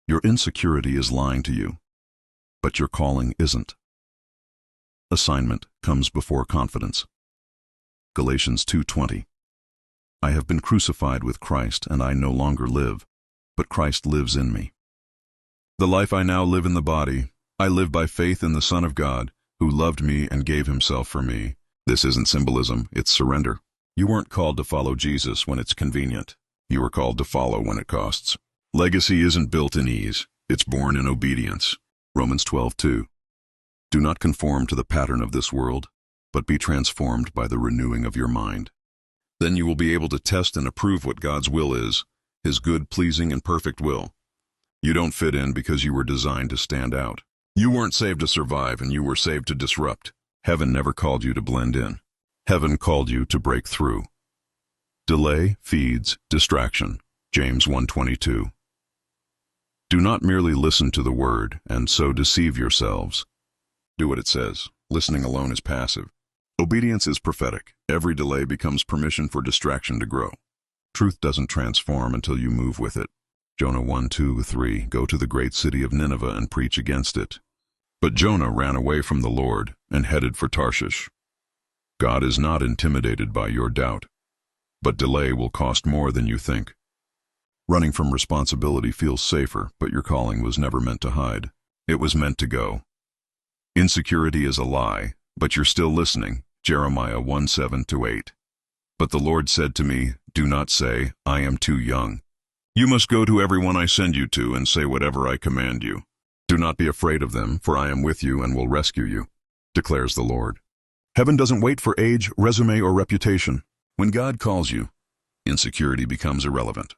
Your insecurity is lying to you, but your calling isn't. Assignment comes before confidence. Galatians 2:20. I have been crucified with Christ, and I no longer live, but Christ lives in me. The life I now live in the body, I live by faith in the Son of God, who loved me and gave himself for me. This isn't symbolism, it's surrender. You weren't called to follow Jesus when it's convenient. You were called to follow when it costs. Legacy isn't built in ease, it's born in obedience. Romans 12:2. Do not conform to the pattern of this world, but be transformed by the renewing of your mind. Then you will be able to test and approve what God's will is, his good, pleasing, and perfect will. You don't fit in because you were designed to stand out. You weren't saved to survive, and you were saved to disrupt. Heaven never called you to blend in. Heaven called you to break through. Delay feeds distraction. James 1:22. Do not merely listen to the word and so deceive yourselves. Do what it says. Listening alone is passive. Obedience is prophetic. Every delay becomes permission for distraction to grow. Truth doesn't transform until you move with it. Jonah 1:2-3. Go to the great city of Nineveh and preach against it. But Jonah ran away from the Lord and headed for Tarshish. God is not intimidated by your doubt, but delay will cost more than you think. Running from responsibility feels safer, but your calling was never meant to hide. It was meant to go. Insecurity is a lie, but you're still listening. Jeremiah 1:7-8. But the Lord said to me, do not say, I am too young. You must go to everyone I send you to and say whatever I command you. Do not be afraid of them, for I am with you and will rescue you, declares the Lord. Heaven doesn't wait for age, resume, or reputation. When God calls you, insecurity becomes irrelevant.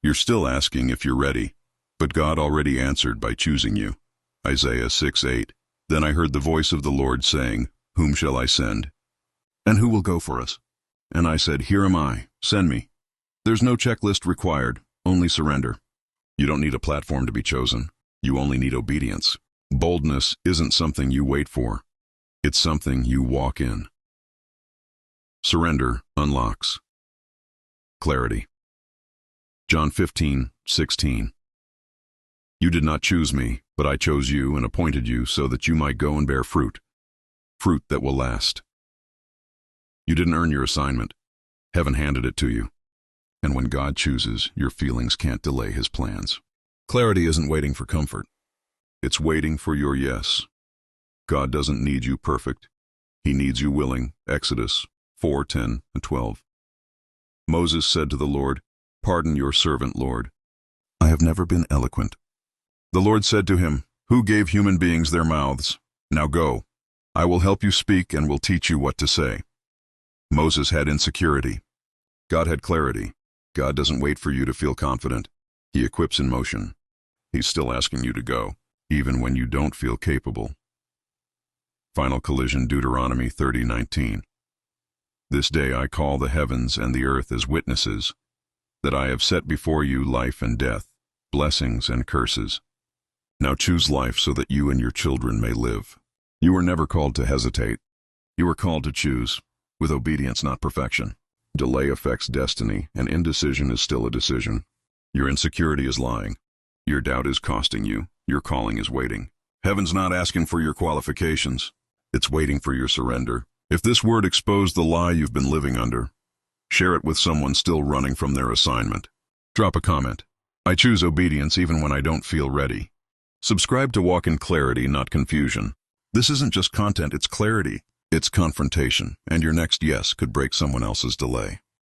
You're still asking if you're ready, but God already answered by choosing you. Isaiah 6:8. Then I heard the voice of the Lord saying, whom shall I send? And who will go for us? And I said, here am I, send me. There's no checklist required, only surrender. You don't need a platform to be chosen. You only need obedience. Boldness isn't something you wait for. It's something you walk in. Surrender unlocks clarity. John 15:16. You did not choose me, but I chose you and appointed you so that you might go and bear fruit, fruit that will last. You didn't earn your assignment. Heaven handed it to you. And when God chooses, your feelings can't delay his plans. Clarity isn't waiting for comfort. It's waiting for your yes. God doesn't need you perfect. He needs you willing. Exodus 4:10-12. Moses said to the Lord, pardon your servant, Lord. I have never been eloquent. The Lord said to him, who gave human beings their mouths? Now go. I will help you speak and will teach you what to say. Moses had insecurity. God had clarity. God doesn't wait for you to feel confident. He equips in motion. He's still asking you to go, even when you don't feel capable. Final collision, Deuteronomy 30:19. This day I call the heavens and the earth as witnesses, that I have set before you life and death, blessings and curses. Now choose life so that you and your children may live. You were never called to hesitate. You were called to choose, with obedience, not perfection. Delay affects destiny, and indecision is still a decision. Your insecurity is lying. Your doubt is costing you. Your calling is waiting. Heaven's not asking for your qualifications. It's waiting for your surrender. If this word exposed the lie you've been living under, share it with someone still running from their assignment. Drop a comment. I choose obedience even when I don't feel ready. Subscribe to Walk in Clarity, not confusion. This isn't just content, it's clarity. It's confrontation, and your next yes could break someone else's delay.